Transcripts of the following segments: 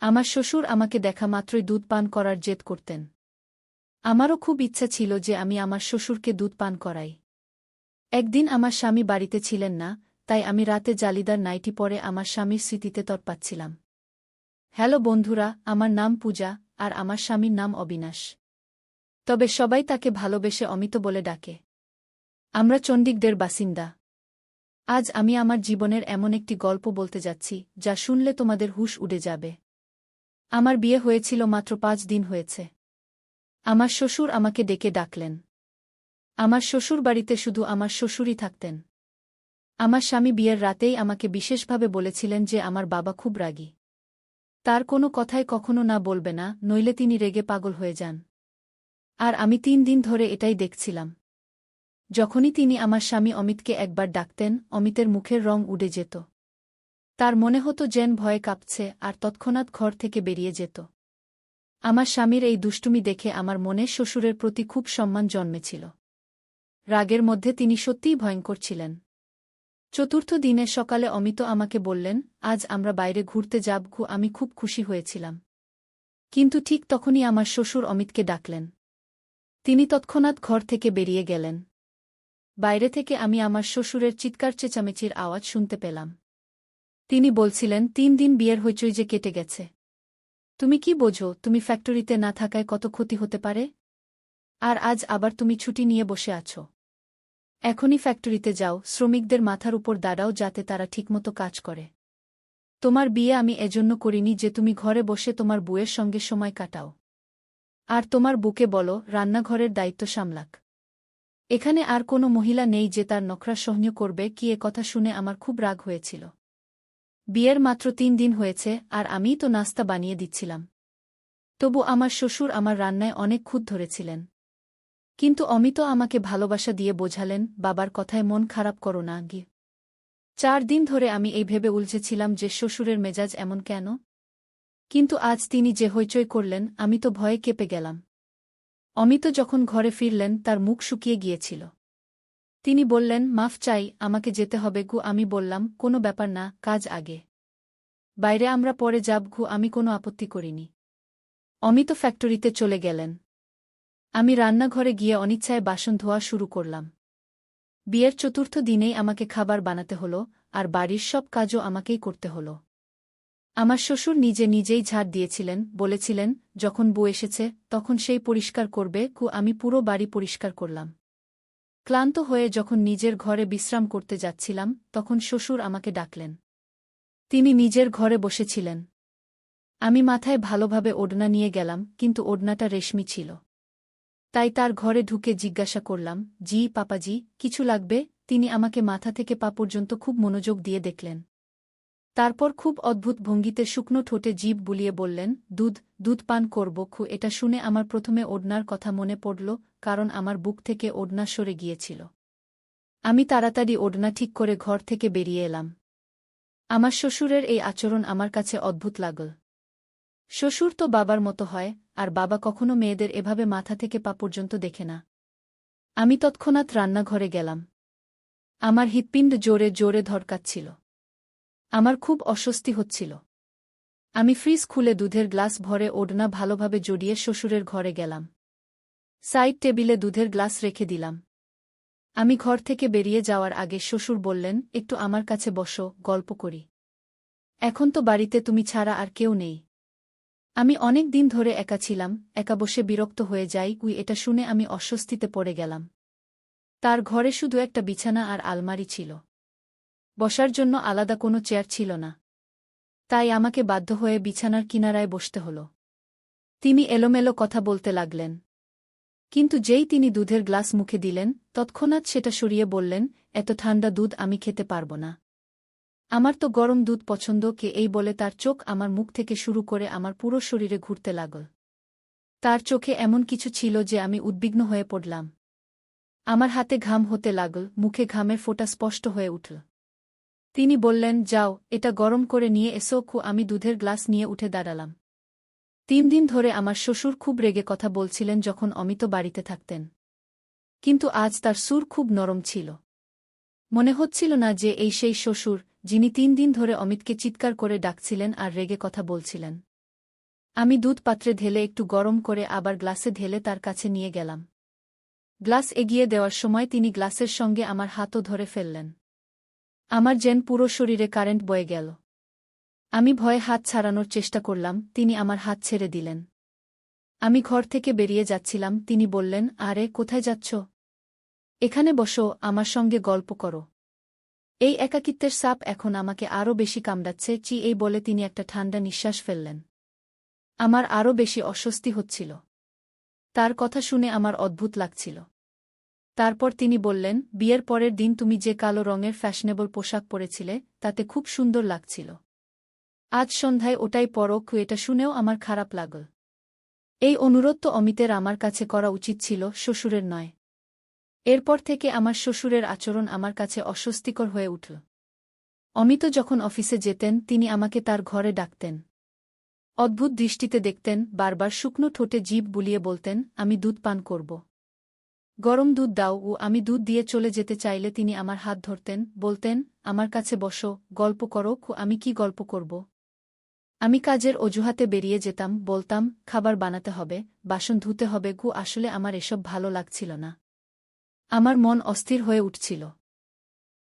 আমার শ্বশুর আমাকে দেখা মাত্রই দুধ পান করার জেদ করতেন। আমারও খুব ইচ্ছা ছিল যে আমি আমার শ্বশুরকে দুধ পান করাই। একদিন আমার স্বামী বাড়িতে ছিলেন না, তাই আমি রাতে জালিদার নাইটি পরে আমার স্বামীর স্মৃতিতে তৎপাচ্ছিলাম। হ্যালো বন্ধুরা, আমার নাম পূজা, আর আমার স্বামীর নাম অবিনাশ। তবে সবাই তাকে ভালোবেসে অমিত বলে ডাকে। আমরা চণ্ডীগড়ের বাসিন্দা। আজ আমি আমার জীবনের এমন একটি গল্প বলতে যাচ্ছি, যা শুনলে তোমাদের হুঁশ উড়ে যাবে। আমার বিয়ে হয়েছিল মাত্র 5 দিন হয়েছে। আমার শ্বশুর আমাকে ডেকে ডাকলেন। আমার শ্বশুর বাড়িতে শুধু আমার শ্বশুরই থাকতেন। আমার স্বামী বিয়ের রাতেই আমাকে বিশেষভাবে বলেছিলেন যে আমার বাবা খুব রাগী। তার কোনো কথায় কখনো না বলবে না, নইলে তিনি রেগে পাগল হয়ে যান। আর আমি 3 দিন ধরে এটাই দেখছিলাম। যখনই তিনি আমার স্বামী অমিতকে একবার ডাকতেন, অমিতের মুখের রং উড়ে যেত। তার মনে হতো যেন ভয়ে কাঁপছে, আর তৎক্ষণাৎ ঘর থেকে বেরিয়ে যেত। আমার স্বামীর এই দুষ্টুমি দেখে আমার মনে শ্বশুরের প্রতি খুব সম্মান জন্মেছিল। রাগের মধ্যে তিনি সত্যিই ভয়ঙ্কর ছিলেন। চতুর্থ দিনের সকালে অমিত আমাকে বললেন, আজ আমরা বাইরে ঘুরতে যাব। আমি খুব খুশি হয়েছিলাম। কিন্তু ঠিক তখনই আমার শ্বশুর অমিতকে ডাকলেন। তিনি তৎক্ষণাৎ ঘর থেকে বেরিয়ে গেলেন। বাইরে থেকে আমি আমার শ্বশুরের চিৎকার চেঁচামেচির আওয়াজ শুনতে পেলাম। তিনি বলছিলেন, 3 দিন বিয়ের হইচই যে কেটে গেছে। তুমি কি বোঝো, তুমি ফ্যাক্টরিতে না থাকায় কত ক্ষতি হতে পারে? আর আজ আবার তুমি ছুটি নিয়ে বসে আছো। এখনই ফ্যাক্টরিতে যাও, শ্রমিকদের মাথার উপর দাঁড়াও যাতে তারা ঠিকমতো কাজ করে। তোমার বিয়ে আমি এজন্য করিনি যে তুমি ঘরে বসে তোমার বউয়ের সঙ্গে সময় কাটাও। আর তোমার বুকে বলো রান্নাঘরের দায়িত্ব সামলাক। এখানে আর কোনো মহিলা নেই যে তার নখরা সহ্য করবে। কি এ কথা শুনে আমার খুব রাগ হয়েছিল। বিয়ের মাত্র 3 দিন হয়েছে, আর আমিই তো নাস্তা বানিয়ে দিচ্ছিলাম। তবু আমার শ্বশুর আমার রান্নায় অনেক খুঁত ধরেছিলেন। কিন্তু অমিত আমাকে ভালোবাসা দিয়ে বোঝালেন, বাবার কথায় মন খারাপ করো না গি। 4 দিন ধরে আমি এই ভেবে উলঝেছিলাম যে শ্বশুরের মেজাজ এমন কেন। কিন্তু আজ তিনি যে হইচই করলেন, আমি তো ভয়ে কেঁপে গেলাম। অমিত যখন ঘরে ফিরলেন তার মুখ শুকিয়ে গিয়েছিল। তিনি বললেন, মাফ চাই, আমাকে যেতে হবে। আমি বললাম, কোনো ব্যাপার না, কাজ আগে। বাইরে আমরা পরে যাব। আমি কোনো আপত্তি করিনি। অমিত ফ্যাক্টরিতে চলে গেলেন। আমি রান্নাঘরে গিয়ে অনিচ্ছায় বাসন ধোয়া শুরু করলাম। বিয়ের চতুর্থ দিনেই আমাকে খাবার বানাতে হলো, আর বাড়ির সব কাজও আমাকেই করতে হলো। আমার শ্বশুর নিজে নিজেই ঝাড় দিয়েছিলেন, বলেছিলেন, যখন বউ এসেছে তখন সেই পরিষ্কার করবে। আমি পুরো বাড়ি পরিষ্কার করলাম। ক্লান্ত হয়ে যখন নিজের ঘরে বিশ্রাম করতে যাচ্ছিলাম, তখন শ্বশুর আমাকে ডাকলেন। তিনি নিজের ঘরে বসেছিলেন। আমি মাথায় ভালোভাবে ওড়না নিয়ে গেলাম, কিন্তু ওড়নাটা রেশমি ছিল। তাই তার ঘরে ঢুকে জিজ্ঞাসা করলাম, জি পাপাজি, কিছু লাগবে? তিনি আমাকে মাথা থেকে পা পর্যন্ত খুব মনোযোগ দিয়ে দেখলেন। তারপর খুব অদ্ভুত ভঙ্গিতে শুকনো ঠোঁটে জিভ বুলিয়ে বললেন, দুধ পান করব। এটা শুনে আমার প্রথমে ওড়নার কথা মনে পড়ল, কারণ আমার বুক থেকে ওড়না সরে গিয়েছিল। আমি তাড়াতাড়ি ওড়না ঠিক করে ঘর থেকে বেরিয়ে এলাম। আমার শ্বশুরের এই আচরণ আমার কাছে অদ্ভুত লাগল। শ্বশুর তো বাবার মতো হয়, আর বাবা কখনো মেয়েদের এভাবে মাথা থেকে পা পর্যন্ত দেখে না। আমি তৎক্ষণাৎ রান্নাঘরে গেলাম। আমার হৃৎপিণ্ড জোরে জোরে ধড়কাচ্ছিল। আমার খুব অস্বস্তি হচ্ছিল। আমি ফ্রিজ খুলে দুধের গ্লাস ভরে ওড়না ভালোভাবে জড়িয়ে শ্বশুরের ঘরে গেলাম। সাইড টেবিলে দুধের গ্লাস রেখে দিলাম। আমি ঘর থেকে বেরিয়ে যাওয়ার আগে শ্বশুর বললেন, একটু আমার কাছে বসো, গল্প করি। এখন তো বাড়িতে তুমি ছাড়া আর কেউ নেই। আমি অনেক দিন ধরে একা ছিলাম, একা বসে বিরক্ত হয়ে যাই। এটা শুনে আমি অস্বস্তিতে পড়ে গেলাম। তার ঘরে শুধু একটা বিছানা আর আলমারি ছিল। বসার জন্য আলাদা কোনো চেয়ার ছিল না। তাই আমাকে বাধ্য হয়ে বিছানার কিনারায় বসতে হলো। তিনি এলোমেলো কথা বলতে লাগলেন। কিন্তু যেই তিনি দুধের গ্লাস মুখে দিলেন, তৎক্ষণাৎ সেটা সরিয়ে বললেন, এত ঠান্ডা দুধ আমি খেতে পারব না। আমার তো গরম দুধ পছন্দ। এই বলে তার চোখ আমার মুখ থেকে শুরু করে আমার পুরো শরীরে ঘুরতে লাগল। তার চোখে এমন কিছু ছিল যে আমি উদ্বিগ্ন হয়ে পড়লাম। আমার হাতে ঘাম হতে লাগল, মুখে ঘামের ফোঁটা স্পষ্ট হয়ে উঠল। তিনি বললেন, যাও, এটা গরম করে নিয়ে এসো। আমি দুধের গ্লাস নিয়ে উঠে দাঁড়ালাম। 3 দিন ধরে আমার শ্বশুর খুব রেগে কথা বলছিলেন যখন অমিত বাড়িতে থাকতেন। কিন্তু আজ তার সুর খুব নরম ছিল। মনে হচ্ছিল না যে এই সেই শ্বশুর, যিনি 3 দিন ধরে অমিতকে চিৎকার করে ডাকছিলেন আর রেগে কথা বলছিলেন। আমি দুধ পাত্রে ঢেলে একটু গরম করে আবার গ্লাসে ঢেলে তার কাছে নিয়ে গেলাম। গ্লাস এগিয়ে দেওয়ার সময় তিনি গ্লাসের সঙ্গে আমার হাতও ধরে ফেললেন। আমার যেন পুরো শরীরে কারেন্ট বয়ে গেল। আমি ভয়ে হাত ছাড়ানোর চেষ্টা করলাম, তিনি আমার হাত ছেড়ে দিলেন। আমি ঘর থেকে বেরিয়ে যাচ্ছিলাম, তিনি বললেন, আরে কোথায় যাচ্ছ? এখানে বসো, আমার সঙ্গে গল্প করো। এই একাকিত্বের সাপ এখন আমাকে আরও বেশি কামড়াচ্ছে। এই বলে তিনি একটা ঠান্ডা নিঃশ্বাস ফেললেন। আমার আরও বেশি অস্বস্তি হচ্ছিল। তার কথা শুনে আমার অদ্ভুত লাগছিল। তারপর তিনি বললেন, বিয়ের পরের দিন তুমি যে কালো রঙের ফ্যাশনেবল পোশাক পরেছিলে তাতে খুব সুন্দর লাগছিল। আজ সন্ধ্যায় ওটাই পরো। এটা শুনেও আমার খারাপ লাগল। এই অনুরোধ তো অমিতের আমার কাছে করা উচিত ছিল, শ্বশুরের নয়। এরপর থেকে আমার শ্বশুরের আচরণ আমার কাছে অস্বস্তিকর হয়ে উঠল। অমিত যখন অফিসে যেতেন তিনি আমাকে তার ঘরে ডাকতেন। অদ্ভুত দৃষ্টিতে দেখতেন, বারবার শুকনো ঠোঁটে জিভ বুলিয়ে বলতেন, আমি দুধ পান করব। গরম দুধ দাও। আমি দুধ দিয়ে চলে যেতে চাইলে তিনি আমার হাত ধরতেন, বলতেন, আমার কাছে বসো, গল্প করো। আমি কি গল্প করব? আমি কাজের অজুহাতে বেরিয়ে যেতাম, বলতাম, খাবার বানাতে হবে, বাসন ধুতে হবে। আসলে আমার এসব ভালো লাগছিল না। আমার মন অস্থির হয়ে উঠছিল।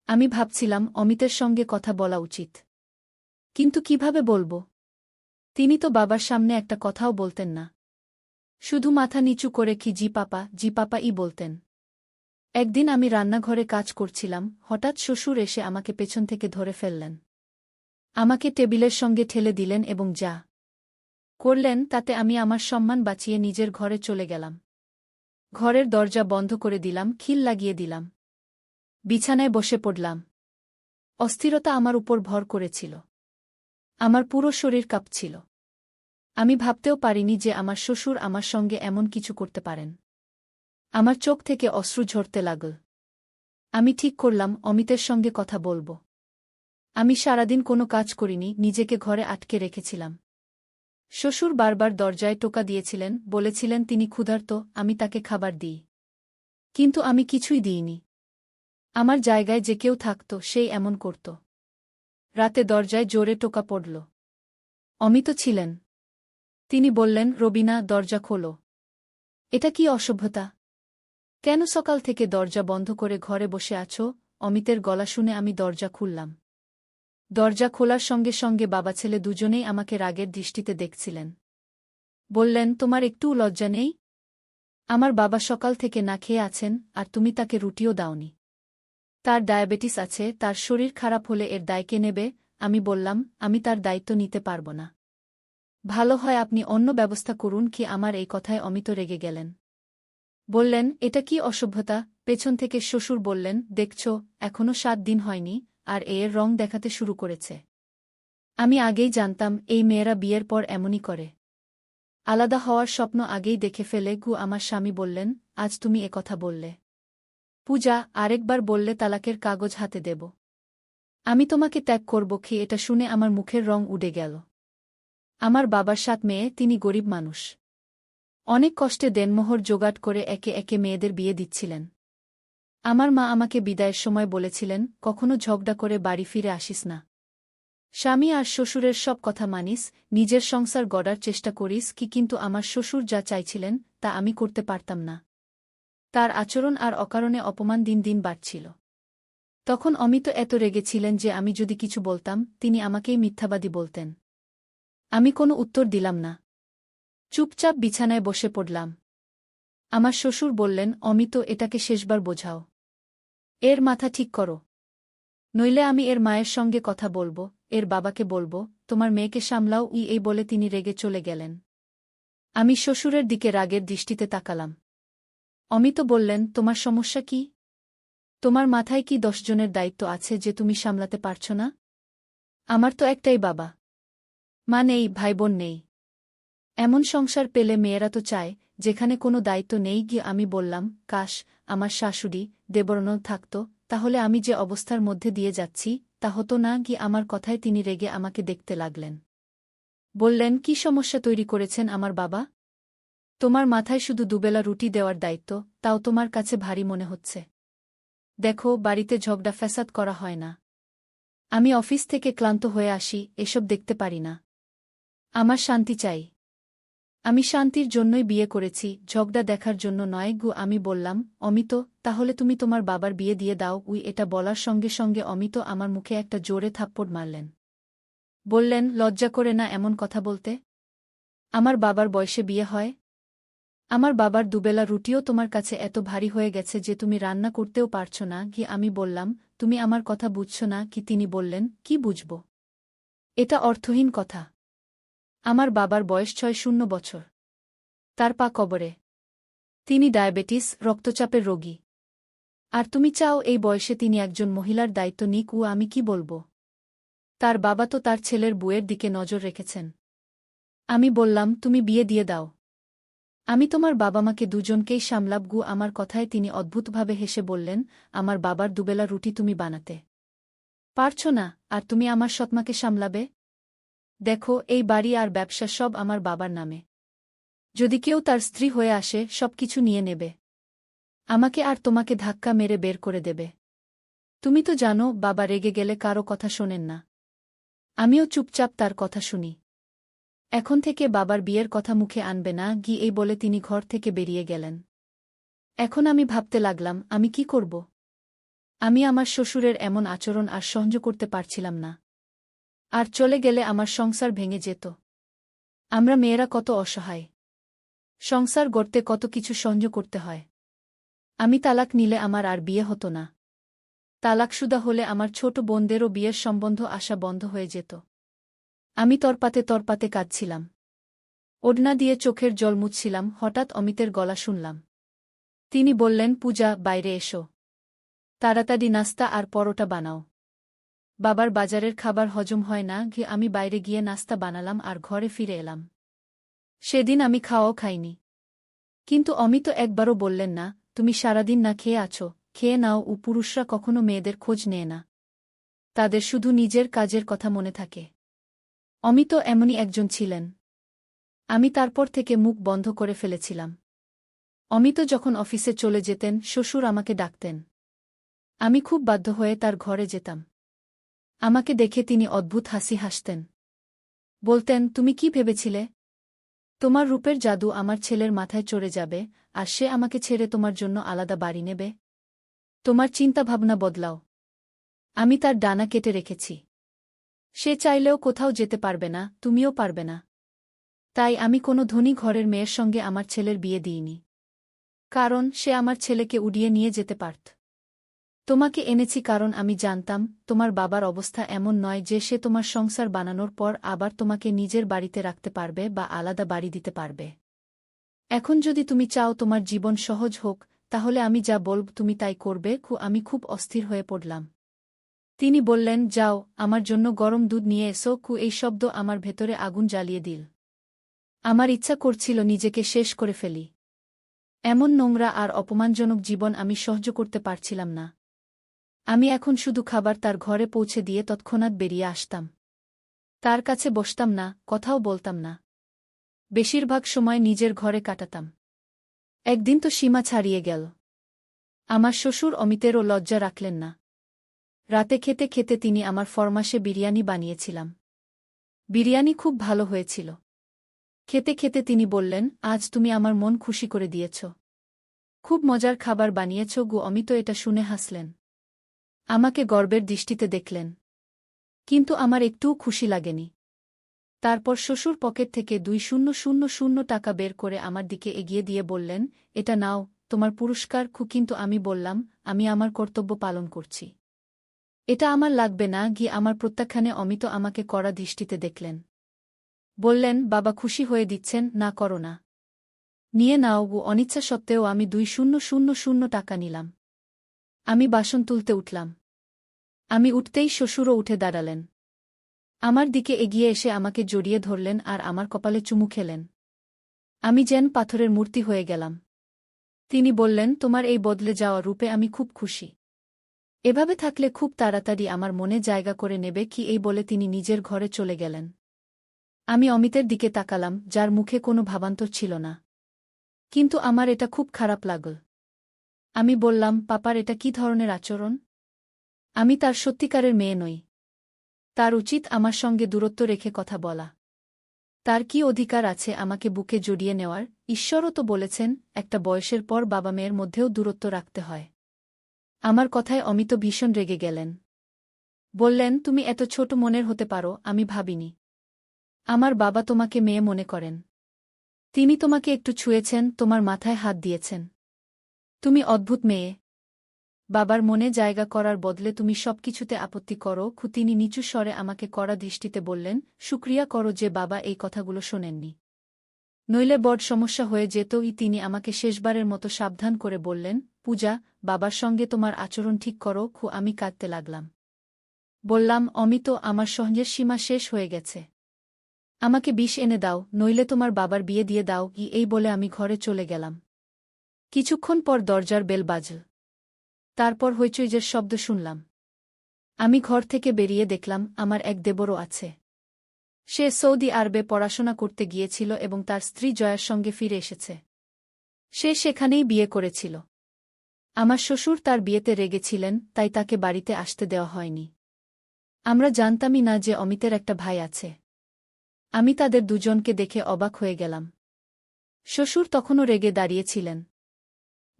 আমি ভাবছিলাম অমিতের সঙ্গে কথা বলা উচিত। কিন্তু কিভাবে বলবো? তিনি তো বাবার সামনে একটা কথাও বলতেন না। শুধু মাথা নিচু করে জি পাপা ই বলতেন। একদিন আমি রান্নাঘরে কাজ করছিলাম, হঠাৎ শ্বশুর এসে আমাকে পেছন থেকে ধরে ফেললেন। আমাকে টেবিলের সঙ্গে ঠেলে দিলেন এবং যা করলেন তাতে আমি আমার সম্মান বাঁচিয়ে নিজের ঘরে চলে গেলাম। ঘরের দরজা বন্ধ করে দিলাম, খিল লাগিয়ে দিলাম। বিছানায় বসে পড়লাম। অস্থিরতা আমার উপর ভর করেছিল। আমার পুরো শরীর কাঁপছিল। আমি ভাবতেও পারিনি যে আমার শ্বশুর আমার সঙ্গে এমন কিছু করতে পারেন। আমার চোখ থেকে অশ্রু ঝরতে লাগল। আমি ঠিক করলাম অমিতের সঙ্গে কথা বলব। আমি সারাদিন কোনো কাজ করিনি, নিজেকে ঘরে আটকে রেখেছিলাম। শ্বশুর বারবার দরজায় টোকা দিয়েছিলেন, বলেছিলেন তিনি ক্ষুধার্ত, আমি তাকে খাবার দিই। কিন্তু আমি কিছুই দিইনি। আমার জায়গায় যে কেউ থাকত সেই এমন করত। রাতে দরজায় জোরে টোকা পড়ল। অমিত ছিলেন। তিনি বললেন, রবিনা, দরজা খোলো। এটা কি অসভ্যতা? কেন সকাল থেকে দরজা বন্ধ করে ঘরে বসে আছো? অমিতের গলা শুনে আমি দরজা খুললাম। দরজা খোলার সঙ্গে সঙ্গে বাবা ছেলে দুজনেই আমাকে রাগের দৃষ্টিতে দেখছিলেন। বললেন, তোমার একটুও লজ্জা নেই? আমার বাবা সকাল থেকে না খেয়ে আছেন, আর তুমি তাকে রুটিও দাওনি। তার ডায়াবেটিস আছে, তার শরীর খারাপ হলে এর দায় কে নেবে? আমি বললাম, আমি তার দায়িত্ব নিতে পারব না। ভালো হয় আপনি অন্য ব্যবস্থা করুন। আমার এই কথায় অমিত রেগে গেলেন। বললেন, এটা কি অসভ্যতা? পেছন থেকে শ্বশুর বললেন, দেখছ, এখনো 7 দিন হয়নি, আর এর রং দেখাতে শুরু করেছে। আমি আগেই জানতাম এই মেয়েরা বিয়ের পর এমনই করে। আলাদা হওয়ার স্বপ্ন আগেই দেখে ফেলে। আমার স্বামী বললেন, আজ তুমি কথা বললে। পূজা, আরেকবার বললে তালাকের কাগজ হাতে দেব। আমি তোমাকে ত্যাগ করব। এটা শুনে আমার মুখের রং উড়ে গেল। আমার বাবার 7 মেয়ে, তিনি গরিব মানুষ। অনেক কষ্টে দেনমোহর জোগাড় করে একে একে মেয়েদের বিয়ে দিচ্ছিলেন। আমার মা আমাকে বিদায়ের সময় বলেছিলেন, কখনো ঝগড়া করে বাড়ি ফিরে আসিস না। স্বামী আর শ্বশুরের সব কথা মানিস, নিজের সংসার গড়ার চেষ্টা করিস। কিন্তু আমার শ্বশুর যা চাইছিলেন তা আমি করতে পারতাম না। তার আচরণ আর অকারণে অপমান দিন দিন বাড়ছিল। তখন অমিত এত রেগেছিলেন যে আমি যদি কিছু বলতাম তিনি আমাকেই মিথ্যাবাদী বলতেন। আমি কোনো উত্তর দিলাম না। চুপচাপ বিছানায় বসে পড়লাম। আমার শ্বশুর বললেন, অমিত, এটাকে শেষবার বোঝাও। এর মাথা ঠিক করো। নইলে আমি এর মায়ের সঙ্গে কথা বলবো, এর বাবাকে বলবো, তোমার মেয়েকে সামলাও। এই বলে তিনি রেগে চলে গেলেন। আমি শ্বশুরের দিকে রাগের দৃষ্টিতে তাকালাম। অমিত বললেন, তোমার সমস্যা কি? তোমার মাথায় কি 10 জনের দায়িত্ব আছে যে তুমি সামলাতে পারছ না? আমার তো একটাই বাবা মা নেই, ভাইবোন নেই। এমন সংসার পেলে মেয়েরা তো চায় যেখানে কোনো দায়িত্ব নেই। আমি বললাম, কাশ আমার শাশুড়ি দেবরনদ থাকত, তাহলে আমি যে অবস্থার মধ্যে দিয়ে যাচ্ছি তা হতো না। আমার কথায় তিনি রেগে আমাকে দেখতে লাগলেন। বললেন, কি সমস্যা তৈরি করেছেন আমার বাবা? তোমার মাথায় শুধু দুবেলা রুটি দেওয়ার দায়িত্ব, তাও তোমার কাছে ভারী মনে হচ্ছে। দেখো, বাড়িতে ঝগড়া ফ্যাসাদ করা হয় না। আমি অফিস থেকে ক্লান্ত হয়ে আসি, এসব দেখতে পারি না। আমার শান্তি চাই। আমি শান্তির জন্যই বিয়ে করেছি, ঝগড়া দেখার জন্য নয় গু। আমি বললাম, অমিত, তাহলে তুমি তোমার বাবার বিয়ে দিয়ে দাও। এটা বলার সঙ্গে সঙ্গে অমিত আমার মুখে একটা জোরে থাপ্পড় মারলেন। বললেন, লজ্জা করে না এমন কথা বলতে? আমার বাবার বয়সে বিয়ে হয়? আমার বাবার দুবেলা রুটিও তোমার কাছে এত ভারী হয়ে গেছে যে তুমি রান্না করতেও পারছ না কি? আমি বললাম, তুমি আমার কথা বুঝছ না কি? তিনি বললেন, কি বুঝব? এটা অর্থহীন কথা। আমার বাবার বয়স ৬০ বছর। তার পা কবরে। তিনি ডায়াবেটিস, রক্তচাপের রোগী। আর তুমি চাও এই বয়সে তিনি একজন মহিলার দায়িত্ব নিক? আমি কি বলবো? তার বাবা তো তার ছেলের বউয়ের দিকে নজর রেখেছেন। আমি বললাম, তুমি বিয়ে দিয়ে দাও। আমি তোমার বাবা-মাকে দুজনকেই সামলাব গু। আমার কথায় তিনি অদ্ভুতভাবে হেসে বললেন, আমার বাবার দুবেলা রুটি তুমি বানাতে পারছ না, আর তুমি আমার সৎমাকে সামলাবে? দেখো, এই বাড়ি আর ব্যবসা সব আমার বাবার নামে। যদি কেউ তার স্ত্রী হয়ে আসে, সবকিছু নিয়ে নেবে। আমাকে আর তোমাকে ধাক্কা মেরে বের করে দেবে। তুমি তো জানো, বাবা রেগে গেলে কারো কথা শোনেন না। আমিও চুপচাপ তার কথা শুনি। এখন থেকে বাবার বিয়ের কথা মুখে আনবে না গি। এই বলে তিনি ঘর থেকে বেরিয়ে গেলেন। এখন আমি ভাবতে লাগলাম, আমি কি করব? আমি আমার শ্বশুরের এমন আচরণ আর সহ্য করতে পারছিলাম না। আর চলে গেলে আমার সংসার ভেঙে যেত। আমরা মেয়েরা কত অসহায়। সংসার গড়তে কত কিছু সহ্য করতে হয়। আমি তালাক নিলে আমার আর বিয়ে হতো না। তালাকশুদা হলে আমার ছোট বোনদেরও বিয়ের সম্বন্ধ আসা বন্ধ হয়ে যেত। আমি তরপাতে তরপাতে কাঁদছিলাম। ওড়না দিয়ে চোখের জল মুছছিলাম, হঠাৎ অমিতের গলা শুনলাম। তিনি বললেন, পূজা, বাইরে এসো। তাড়াতাড়ি নাস্তা আর পরোটা বানাও। বাবার বাজারের খাবার হজম হয় না গিয়ে। আমি বাইরে গিয়ে নাস্তা বানালাম আর ঘরে ফিরে এলাম। সেদিন আমি খাওয়াও খাইনি। কিন্তু অমিত একবারও বললেন না, তুমি সারাদিন না খেয়ে আছো, খেয়ে নাও। পুরুষরা কখনো মেয়েদের খোঁজ নেয় না। তাদের শুধু নিজের কাজের কথা মনে থাকে। অমিত এমনই একজন ছিলেন। আমি তারপর থেকে মুখ বন্ধ করে ফেলেছিলাম। অমিত যখন অফিসে চলে যেতেন, শ্বশুর আমাকে ডাকতেন। আমি খুব বাধ্য হয়ে তার ঘরে যেতাম। আমাকে দেখে তিনি অদ্ভুত হাসি হাসতেন। বলতেন, তুমি কি ভেবেছিলে? তোমার রূপের জাদু আমার ছেলের মাথায় চড়ে যাবে, আর সে আমাকে ছেড়ে তোমার জন্য আলাদা বাড়ি নেবে? তোমার চিন্তাভাবনা বদলাও। আমি তার ডানা কেটে রেখেছি। সে চাইলেও কোথাও যেতে পারবে না, তুমিও পারবে না। তাই আমি কোনো ধনী ঘরের মেয়ের সঙ্গে আমার ছেলের বিয়ে দিইনি। কারণ সে আমার ছেলেকে উড়িয়ে নিয়ে যেতে পারত। তোমাকে এনেছি কারণ আমি জানতাম, তোমার বাবার অবস্থা এমন নয় যে সে তোমার সংসার বানানোর পর আবার তোমাকে নিজের বাড়িতে রাখতে পারবে বা আলাদা বাড়ি দিতে পারবে। এখন যদি তুমি চাও তোমার জীবন সহজ হোক, তাহলে আমি যা বলব তুমি তাই করবে। আমি খুব অস্থির হয়ে পড়লাম। তিনি বললেন, যাও, আমার জন্য গরম দুধ নিয়ে এসো। এই শব্দ আমার ভেতরে আগুন জ্বালিয়ে দিল। আমার ইচ্ছা করছিল নিজেকে শেষ করে ফেলি। এমন নোংরা আর অপমানজনক জীবন আমি সহ্য করতে পারছিলাম না। আমি এখন শুধু খাবার তার ঘরে পৌঁছে দিয়ে তৎক্ষণাৎ বেরিয়ে আসতাম। তার কাছে বসতাম না, কথাও বলতাম না। বেশিরভাগ সময় নিজের ঘরে কাটাতাম। একদিন তো সীমা ছাড়িয়ে গেল। আমার শ্বশুর অমিতেরও লজ্জা রাখলেন না। রাতে খেতে খেতে তিনি আমার ফরমাশে বিরিয়ানি বানিয়েছিলাম। বিরিয়ানি খুব ভালো হয়েছিল। খেতে খেতে তিনি বললেন, আজ তুমি আমার মন খুশি করে দিয়েছ। খুব মজার খাবার বানিয়েছ গো। অমিত এটা শুনে হাসলেন। আমাকে গর্বের দৃষ্টিতে দেখলেন। কিন্তু আমার একটুও খুশি লাগেনি। তারপর শ্বশুর পকেট থেকে ২০০০ টাকা বের করে আমার দিকে এগিয়ে দিয়ে বললেন, এটা নাও, তোমার পুরস্কার। কিন্তু আমি বললাম, আমি আমার কর্তব্য পালন করছি। এটা আমার লাগবে না গিয়ে। আমার প্রত্যাখ্যানে অমিত আমাকে কড়া দৃষ্টিতে দেখলেন। বললেন, বাবা খুশি হয়ে দিচ্ছেন, না করো না। নিয়ে নাও গো। অনিচ্ছা সত্ত্বেও আমি ২০০০ টাকা নিলাম। আমি বাসন তুলতে উঠলাম। আমি উঠতেই শ্বশুরও উঠে দাঁড়ালেন। আমার দিকে এগিয়ে এসে আমাকে জড়িয়ে ধরলেন আর আমার কপালে চুমু খেলেন। আমি যেন পাথরের মূর্তি হয়ে গেলাম। তিনি বললেন, তোমার এই বদলে যাওয়া রূপে আমি খুব খুশি। এভাবে থাকলে খুব তাড়াতাড়ি আমার মনে জায়গা করে নেবে কি? এই বলে তিনি নিজের ঘরে চলে গেলেন। আমি অমিতের দিকে তাকালাম, যার মুখে কোনো ভাবান্তর ছিল না। কিন্তু আমার এটা খুব খারাপ লাগল। আমি বললাম, পাপার এটা কি ধরনের আচরণ? আমি তার সত্যিকারের মেয়ে নই। তার উচিত আমার সঙ্গে দূরত্ব রেখে কথা বলা। তার কি অধিকার আছে আমাকে বুকে জড়িয়ে নেওয়ার? ঈশ্বরও তো বলেছেন একটা বয়সের পর বাবা মেয়ের মধ্যেও দূরত্ব রাখতে হয়। আমার কথায় অমিত ভীষণ রেগে গেলেন। বললেন, তুমি এত ছোট মনের হতে পারো আমি ভাবিনি। আমার বাবা তোমাকে মেয়ে মনে করেন। তিনি তোমাকে একটু ছুঁয়েছেন, তোমার মাথায় হাত দিয়েছেন। তুমি অদ্ভুত মেয়ে। বাবার মনে জায়গা করার বদলে তুমি সবকিছুতে আপত্তি করো। তিনি নিচু স্বরে আমাকে কড়া দৃষ্টিতে বললেন, শুক্রিয়া করো যে বাবা এই কথাগুলো শোনেননি। নইলে বড় সমস্যা হয়ে যেতই। তিনি আমাকে শেষবারের মতো সাবধান করে বললেন, পূজা, বাবার সঙ্গে তোমার আচরণ ঠিক করো। আমি কাঁদতে লাগলাম। বললাম, অমিত, আমার সহ্যের সীমা শেষ হয়ে গেছে। আমাকে বিষ এনে দাও, নইলে তোমার বাবার বিয়ে দিয়ে দাও। এই বলে আমি ঘরে চলে গেলাম। কিছুক্ষণ পর দরজার বেল বাজল। তারপর হইচইয়ের শব্দ শুনলাম। আমি ঘর থেকে বেরিয়ে দেখলাম আমার এক দেবরও আছে। সে সৌদি আরবে পড়াশোনা করতে গিয়েছিল এবং তার স্ত্রী জয়ার সঙ্গে ফিরে এসেছে। সে সেখানেই বিয়ে করেছিল। আমার শ্বশুর তার বিয়েতে রেগেছিলেন, তাই তাকে বাড়িতে আসতে দেওয়া হয়নি। আমরা জানতামই না যে অমিতের একটা ভাই আছে। আমি তাদের দুজনকে দেখে অবাক হয়ে গেলাম। শ্বশুর তখনও রেগে দাঁড়িয়েছিলেন।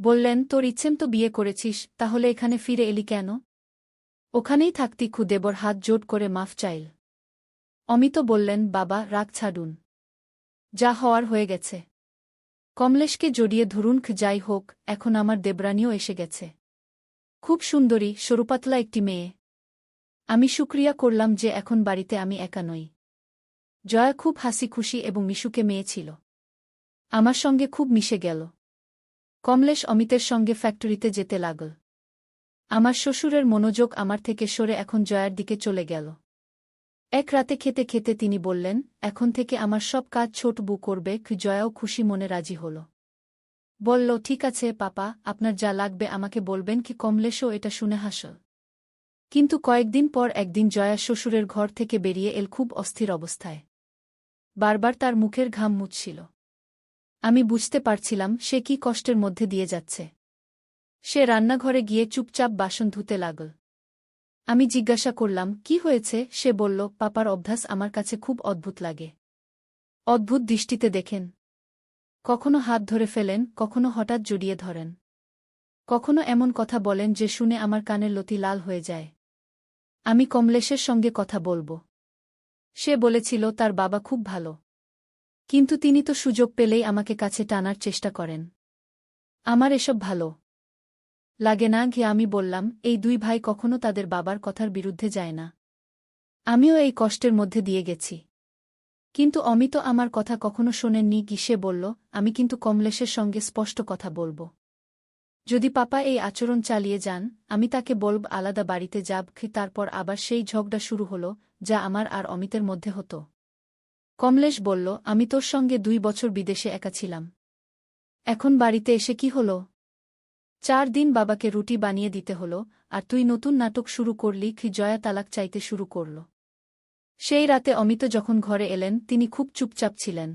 বললেন, তোর ইচ্ছেম তো বিয়ে করেছিস, তাহলে এখানে ফিরে এলি কেন? ওখানেই থাকতি। দেবর হাত জোট করে মাফ চাইল। অমিত বললেন, বাবা, রাগ ছাড়ুন। যা হওয়ার হয়ে গেছে। কমলেশকে জড়িয়ে ধরুন। যাই হোক, এখন আমার দেবরানীও এসে গেছে। খুব সুন্দরী, সরুপাতলা একটি মেয়ে। আমি শুক্রিয়া করলাম যে এখন বাড়িতে আমি একা নই। জয়া খুব হাসি খুশি এবং মিশুকে মেয়ে ছিল। আমার সঙ্গে খুব মিশে গেল। কমলেশ অমিতের সঙ্গে ফ্যাক্টরিতে যেতে লাগল। আমার শ্বশুরের মনোযোগ আমার থেকে সরে এখন জয়ার দিকে চলে গেল। এক রাতে খেতে খেতে তিনি বললেন, এখন থেকে আমার সব কাজ ছোট বউ করবে। জয়াও খুশি মনে রাজি হল। বলল, ঠিক আছে পাপা, আপনার যা লাগবে আমাকে বলবেন। কমলেশও এটা শুনে হাসল। কিন্তু কয়েকদিন পর একদিন জয়া শ্বশুরের ঘর থেকে বেরিয়ে এল খুব অস্থির অবস্থায়। বারবার তার মুখের ঘাম মুছছিল। আমি বুঝতে পারছিলাম সে কি কষ্টের মধ্যে দিয়ে যাচ্ছে। সে রান্নাঘরে গিয়ে চুপচাপ বাসন ধুতে লাগল। আমি জিজ্ঞাসা করলাম, কি হয়েছে? সে বলল, পাপার অভ্যাস আমার কাছে খুব অদ্ভুত লাগে। অদ্ভুত দৃষ্টিতে দেখেন। কখনো হাত ধরে ফেলেন, কখনো হঠাৎ জড়িয়ে ধরেন। কখনো এমন কথা বলেন যে শুনে আমার কানের লতি লাল হয়ে যায়। আমি কমলেশের সঙ্গে কথা বলবো। সে বলেছিল তার বাবা খুব ভালো। কিন্তু তিনি তো সুযোগ পেলেই আমাকে কাছে টানার চেষ্টা করেন। আমার এসব ভালো লাগে না। আমি বললাম, এই দুই ভাই কখনো তাদের বাবার কথার বিরুদ্ধে যায় না। আমিও এই কষ্টের মধ্যে দিয়ে গেছি। কিন্তু অমিত আমার কথা কখনো শোনেননি। সে বলল, আমি কিন্তু কমলেশের সঙ্গে স্পষ্ট কথা বলবো। যদি পাপা এই আচরণ চালিয়ে যান, আমি তাকে বলব আলাদা বাড়িতে যাব। তারপর আবার সেই ঝগড়া শুরু হলো, যা আমার আর অমিতের মধ্যে হতো। কমলেশ বলল, আমি তোর সঙ্গে 2 বছর বিদেশে একা ছিলাম। এখন বাড়িতে এসে কি হলো? 4 দিন বাবাকে রুটি বানিয়ে দিতে হলো, আর তুই নতুন নাটক শুরু করলি। জয়া তালাক চাইতে শুরু করল। সেই রাতে অমিত যখন ঘরে এলেন তিনি খুব চুপচাপ ছিলেন।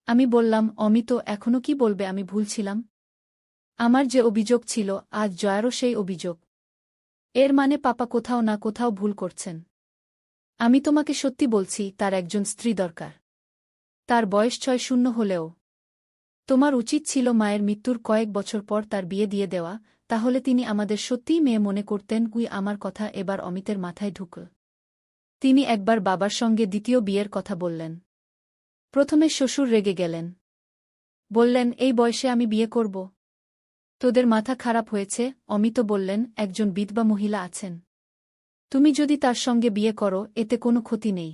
আমি বললাম, অমিত, এখনো কি বলবে আমি ভুল ছিলাম? আমার যে অভিযোগ ছিল, আজ জয়ারও সেই অভিযোগ। এর মানে পাপা কোথাও না কোথাও ভুল করছেন। আমি তোমাকে সত্যি বলছি, তার একজন স্ত্রী দরকার। তার বয়স 6-0 হলেও। তোমার উচিত ছিল মায়ের মৃত্যুর কয়েক বছর পর তার বিয়ে দিয়ে দেওয়া, তাহলে তিনি আমাদের সত্যিই মেয়ে মনে করতেন। আমার কথা এবার অমিতের মাথায় ঢুকল। তিনি একবার বাবার সঙ্গে দ্বিতীয় বিয়ের কথা বললেন। প্রথমে শ্বশুর রেগে গেলেন। বললেন, এই বয়সে আমি বিয়ে করব? তোদের মাথা খারাপ হয়েছে। অমিত বললেন, একজন বিধবা মহিলা আছেন। তুমি যদি তার সঙ্গে বিয়ে করো, এতে কোনো ক্ষতি নেই।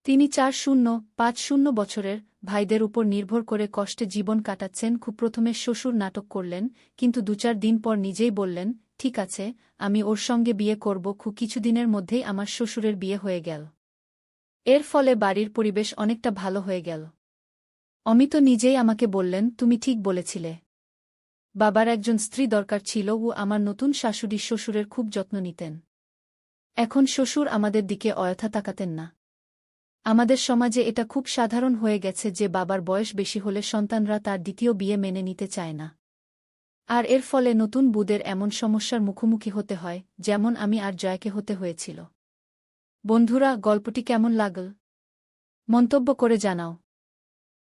তিনি 4-0-5-0 বছরের ভাইদের উপর নির্ভর করে কষ্টে জীবন কাটাচ্ছেন। প্রথমে শ্বশুর নাটক করলেন, কিন্তু 2-4 দিন পর নিজেই বললেন, ঠিক আছে, আমি ওর সঙ্গে বিয়ে করব। কিছুদিনের মধ্যেই আমার শ্বশুরের বিয়ে হয়ে গেল। এর ফলে বাড়ির পরিবেশ অনেকটা ভালো হয়ে গেল। অমিত নিজেই আমাকে বললেন, তুমি ঠিক বলেছিলে। বাবার একজন স্ত্রী দরকার ছিল। আমার নতুন শাশুড়ি শ্বশুরের খুব যত্ন নিতেন। এখন শ্বশুর আমাদের দিকে অযথা তাকাতেন না। আমাদের সমাজে এটা খুব সাধারণ হয়ে গেছে যে বাবার বয়স বেশি হলে সন্তানরা তার দ্বিতীয় বিয়ে মেনে নিতে চায় না। আর এর ফলে নতুন বুদের এমন সমস্যার মুখোমুখি হতে হয়, যেমন আমি আর জয়াকে হতে হয়েছিল। বন্ধুরা, গল্পটি কেমন লাগল? মন্তব্য করে জানাও।